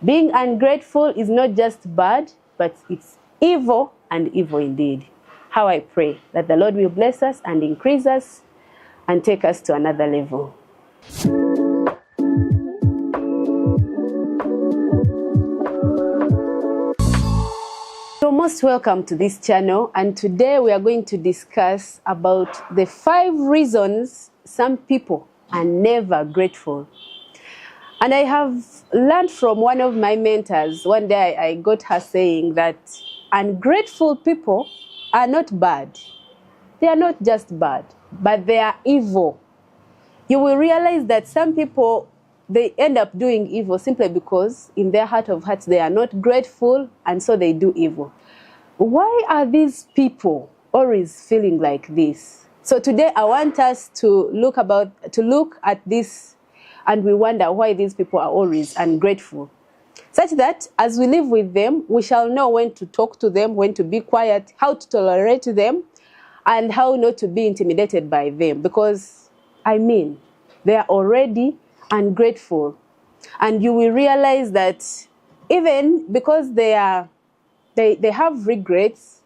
Being ungrateful is not just bad, but it's evil, and evil indeed. How I pray that the Lord will bless us and increase us and take us to another level. You're most welcome to this channel, and today we are going to discuss about the 5 reasons some people are never grateful. And I have learned from one of my mentors. One day I got her saying that ungrateful people are not bad. They are not just bad, but they are evil. You will realize that some people, they end up doing evil simply because in their heart of hearts they are not grateful, and so they do evil. Why are these people always feeling like this? So today I want us to look at this, and we wonder why these people are always ungrateful, such that as we live with them, we shall know when to talk to them, when to be quiet, how to tolerate them, and how not to be intimidated by them. Because, they are already ungrateful. And you will realize that even because they have regrets,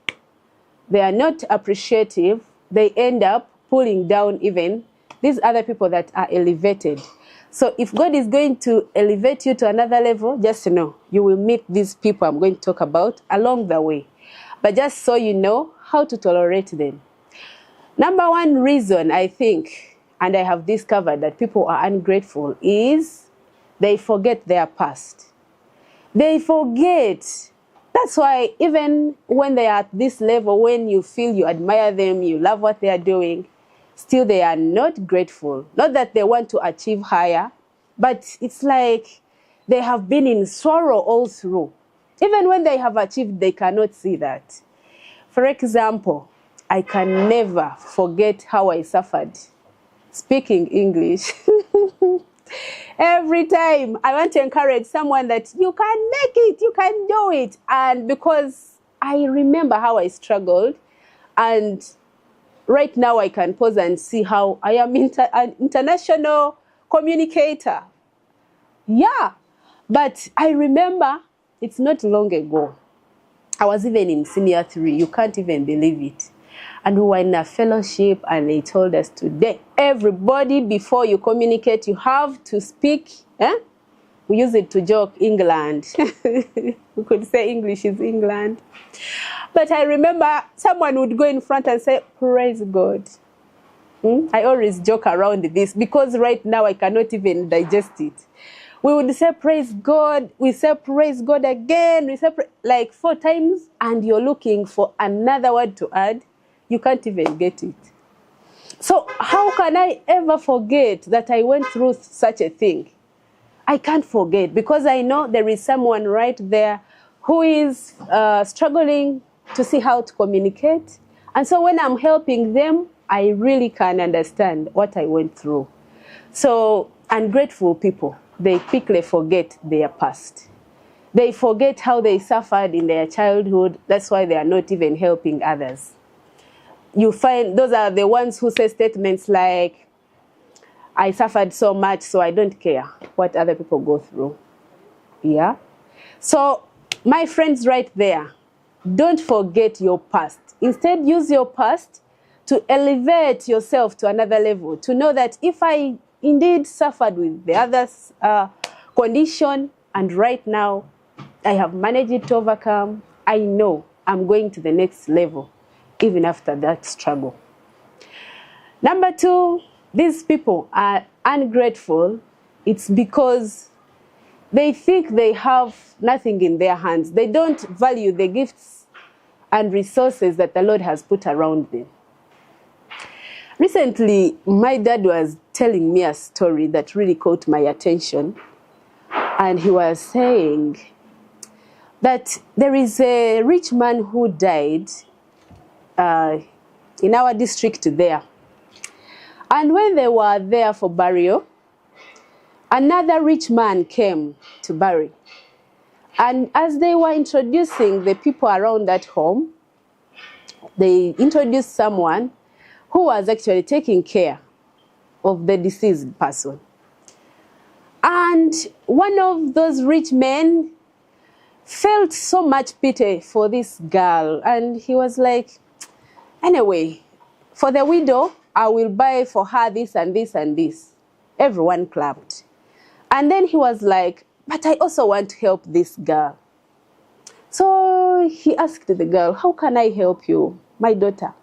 they are not appreciative, they end up pulling down even these other people that are elevated. So if God is going to elevate you to another level, just know you will meet these people I'm going to talk about along the way. But just so you know how to tolerate them. Number 1 reason I think, and I have discovered that people are ungrateful, is they forget their past. They forget. That's why even when they are at this level, when you feel you admire them, you love what they are doing, still they are not grateful. Not that they want to achieve higher, but it's like they have been in sorrow all through. Even when they have achieved, they cannot see that. For example, I can never forget how I suffered speaking English. Every time I want to encourage someone that you can make it, you can do it. And because I remember how I struggled, and right now I can pause and see how I am an international communicator. Yeah, but I remember it's not long ago. I was even in senior 3. You can't even believe it. And we were in a fellowship, and they told us today, everybody, before you communicate, you have to speak. We use it to joke, England. We could say English is England. But I remember someone would go in front and say, praise God. I always joke around this because right now I cannot even digest it. We would say praise God, we say praise God again, we say like 4 times, and you're looking for another word to add. You can't even get it. So how can I ever forget that I went through such a thing? I can't forget, because I know there is someone right there who is struggling to see how to communicate. And so when I'm helping them, I really can understand what I went through. So ungrateful people, they quickly forget their past. They forget how they suffered in their childhood. That's why they are not even helping others. You find those are the ones who say statements like, I suffered so much, so I don't care what other people go through. Yeah? So, my friends right there, don't forget your past. Instead, use your past to elevate yourself to another level. To know that if I indeed suffered with the other's condition, and right now I have managed it to overcome, I know I'm going to the next level, even after that struggle. Number 2, these people are ungrateful. It's because they think they have nothing in their hands. They don't value the gifts and resources that the Lord has put around them. Recently, my dad was telling me a story that really caught my attention. And he was saying that there is a rich man who died in our district there. And when they were there for burial, another rich man came to bury. And as they were introducing the people around that home, they introduced someone who was actually taking care of the deceased person. And one of those rich men felt so much pity for this girl, and he was like, anyway, for the widow, I will buy for her this and this and this. Everyone clapped. And then he was like, but I also want to help this girl. So he asked the girl, how can I help you, my daughter?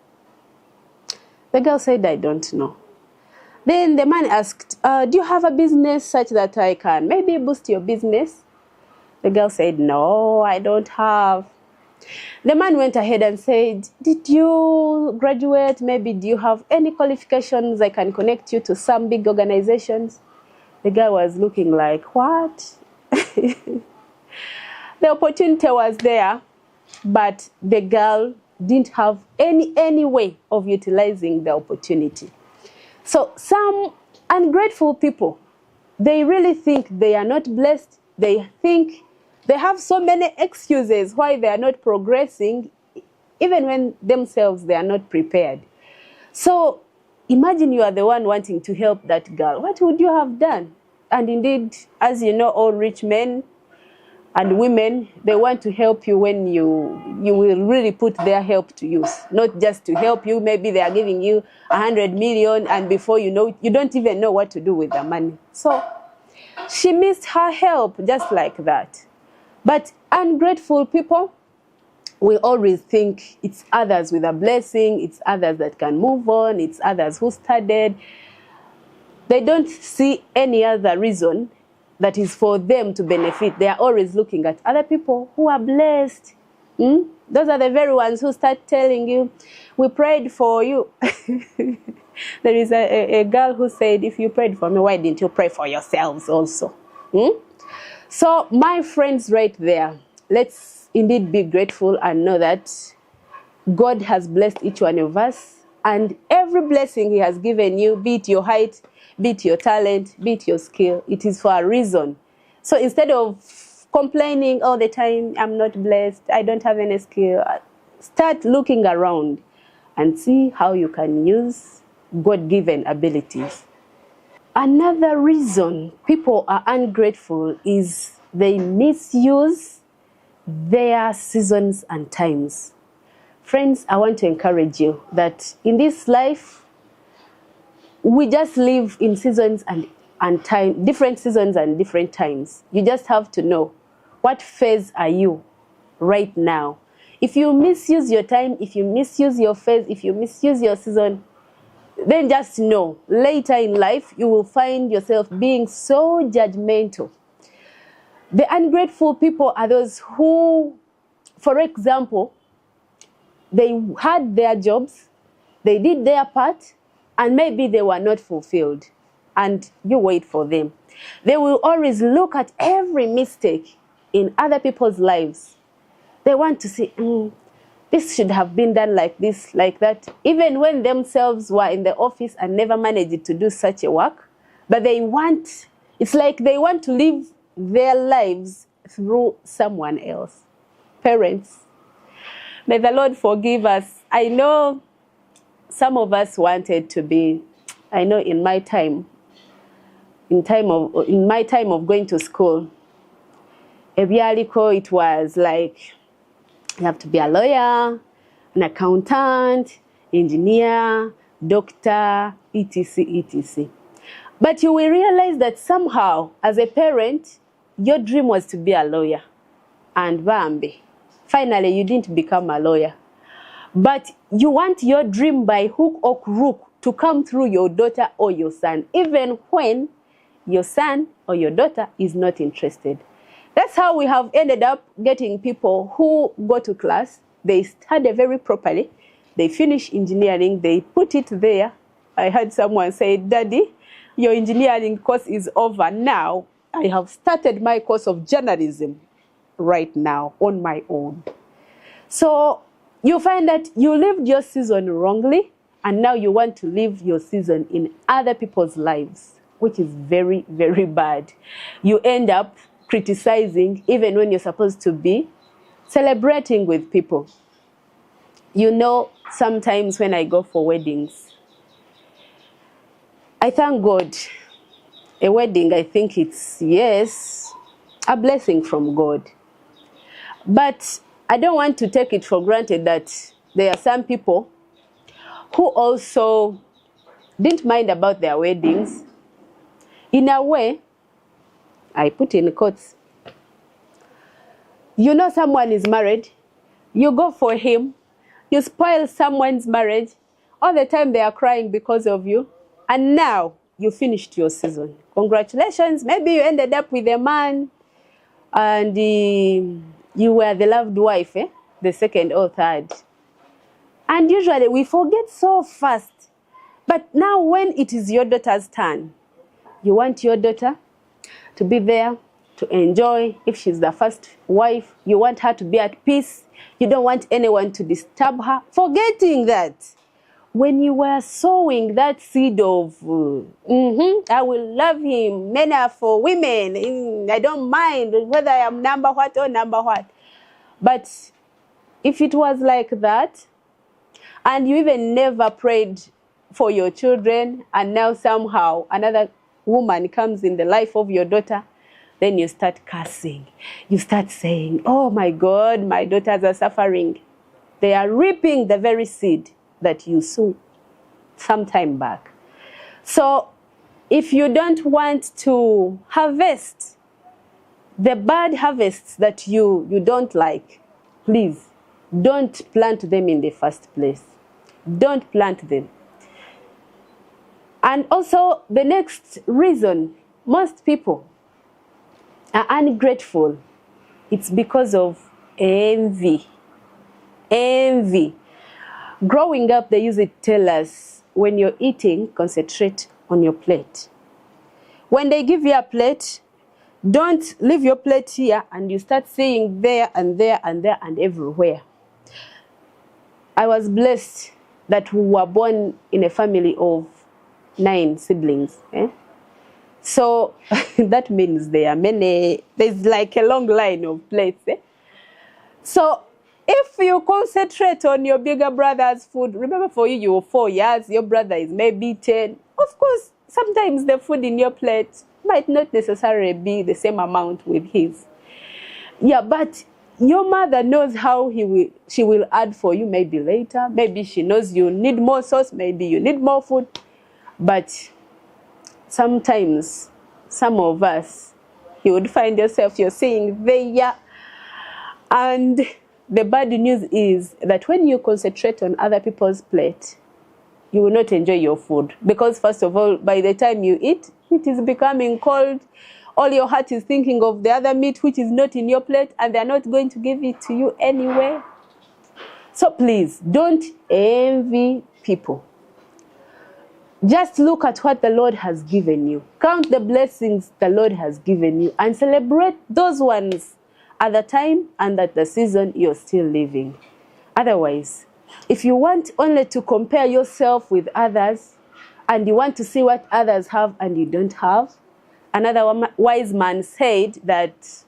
The girl said, I don't know. Then the man asked, do you have a business such that I can maybe boost your business? The girl said, no, I don't have. The man went ahead and said, did you graduate? Maybe do you have any qualifications I can connect you to some big organizations? The girl was looking like, what? The opportunity was there, but the girl didn't have any way of utilizing the opportunity. So some ungrateful people, they really think they are not blessed. They think they have so many excuses why they are not progressing, even when themselves they are not prepared. So imagine you are the one wanting to help that girl. What would you have done? And indeed, as you know, all rich men and women, they want to help you when you will really put their help to use. Not just to help you, maybe they are giving you 100 million and before you know, you don't even know what to do with the money. So she missed her help just like that. But ungrateful people, we always think it's others with a blessing, it's others that can move on, it's others who studied. They don't see any other reason that is for them to benefit. They are always looking at other people who are blessed. Those are the very ones who start telling you, we prayed for you. There is a girl who said, if you prayed for me, why didn't you pray for yourselves also? So my friends right there, let's indeed be grateful and know that God has blessed each one of us, and every blessing he has given you, be it your height, be it your talent, be it your skill, it is for a reason. So instead of complaining all the time, I'm not blessed, I don't have any skill, start looking around and see how you can use God-given abilities. Another reason people are ungrateful is they misuse their seasons and times. Friends, I want to encourage you that in this life, we just live in seasons and time, different seasons and different times. You just have to know what phase are you right now. If you misuse your time, if you misuse your phase, if you misuse your season, then just know later in life you will find yourself being so judgmental. The ungrateful people are those who, for example, they had their jobs, they did their part, and maybe they were not fulfilled, and you wait for them. They will always look at every mistake in other people's lives. They want to see, this should have been done like this, like that, even when themselves were in the office and never managed to do such a work. But they want, it's like they want to live their lives through someone else. Parents, may the Lord forgive us. I know some of us wanted to be, I know in my time of going to school, it was like, you have to be a lawyer, an accountant, engineer, doctor, etc., etc. But you will realize that somehow, as a parent, your dream was to be a lawyer. And Bambi, finally you didn't become a lawyer. But you want your dream by hook or crook to come through your daughter or your son, even when your son or your daughter is not interested. That's how we have ended up getting people who go to class, they study very properly, they finish engineering, they put it there. I heard someone say, Daddy, your engineering course is over now. I have started my course of journalism right now on my own. So you find that you lived your season wrongly, and now you want to live your season in other people's lives, which is very, very bad. You end up criticizing even when you're supposed to be celebrating with people. You know, sometimes when I go for weddings, I thank God a wedding, I think it's, yes, a blessing from God. But I don't want to take it for granted that there are some people who also didn't mind about their weddings. In a way, I put in quotes, you know someone is married, you go for him, you spoil someone's marriage, all the time they are crying because of you, and now you finished your season. Congratulations, maybe you ended up with a man and you were the loved wife, the second or third. And usually we forget so fast. But now when it is your daughter's turn, you want your daughter to be there, to enjoy. If she's the first wife, you want her to be at peace. You don't want anyone to disturb her. Forgetting that when you were sowing that seed of, I will love him, men are for women, I don't mind whether I am number what or number what. But if it was like that, and you even never prayed for your children, and now somehow another woman comes in the life of your daughter, then you start cursing. You start saying, oh my God, my daughters are suffering. They are reaping the very seed that you sowed some time back. So if you don't want to harvest the bad harvests that you don't like, please don't plant them in the first place. Don't plant them. And also the next reason most people are ungrateful, it's because of envy. Envy. Growing up, they used to tell us, when you're eating, concentrate on your plate. When they give you a plate, don't leave your plate here and you start seeing there and there and there and everywhere. I was blessed that we were born in a family of 9 siblings. So that means there are many, there's like a long line of plates. So if you concentrate on your bigger brother's food, remember for you, you were 4 years, your brother is maybe 10. Of course, sometimes the food in your plate might not necessarily be the same amount with his. Yeah, but your mother knows how she will add for you maybe later. Maybe she knows you need more sauce, maybe you need more food. But sometimes, some of us, you would find yourself, you're saying there. And the bad news is that when you concentrate on other people's plate, you will not enjoy your food. Because first of all, by the time you eat, it is becoming cold. All your heart is thinking of the other meat which is not in your plate, and they're not going to give it to you anyway. So please, don't envy people. Just look at what the Lord has given you. Count the blessings the Lord has given you and celebrate those ones at the time and at the season you're still living. Otherwise, if you want only to compare yourself with others and you want to see what others have and you don't have, another wise man said that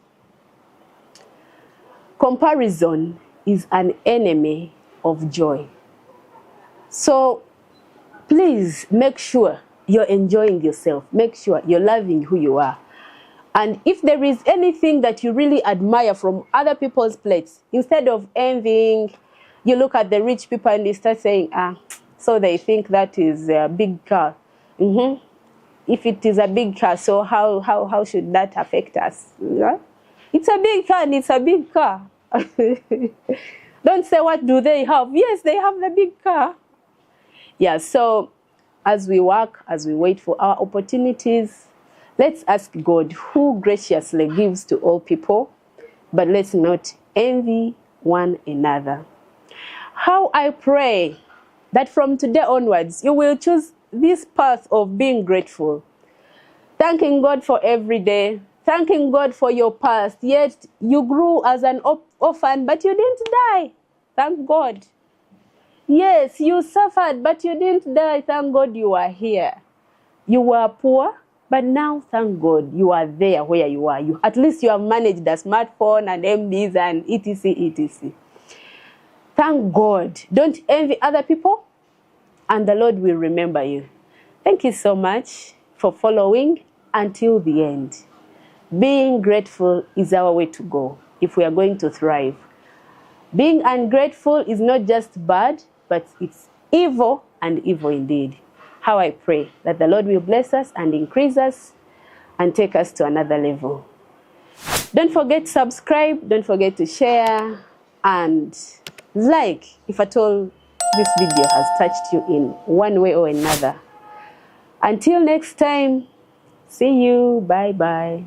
comparison is an enemy of joy. So please make sure you're enjoying yourself. Make sure you're loving who you are. And if there is anything that you really admire from other people's plates, instead of envying, you look at the rich people and you start saying, so they think that is a big car. If it is a big car, so how should that affect us? Yeah? It's a big car and it's a big car. Don't say, what do they have? Yes, they have the big car. Yeah, so as we work, as we wait for our opportunities, let's ask God, who graciously gives to all people, but let's not envy one another. How I pray that from today onwards, you will choose this path of being grateful, thanking God for every day, thanking God for your past, yet you grew as an orphan, but you didn't die. Thank God. Yes, you suffered, but you didn't die. Thank God you are here. You were poor, but now, thank God, you are there where you are. At least you have managed a smartphone and MBs and etc, etc. Thank God. Don't envy other people, and the Lord will remember you. Thank you so much for following until the end. Being grateful is our way to go if we are going to thrive. Being ungrateful is not just bad, but it's evil, and evil indeed. How I pray that the Lord will bless us and increase us and take us to another level. Don't forget to subscribe, don't forget to share, and like if at all this video has touched you in one way or another. Until next time, see you. Bye-bye.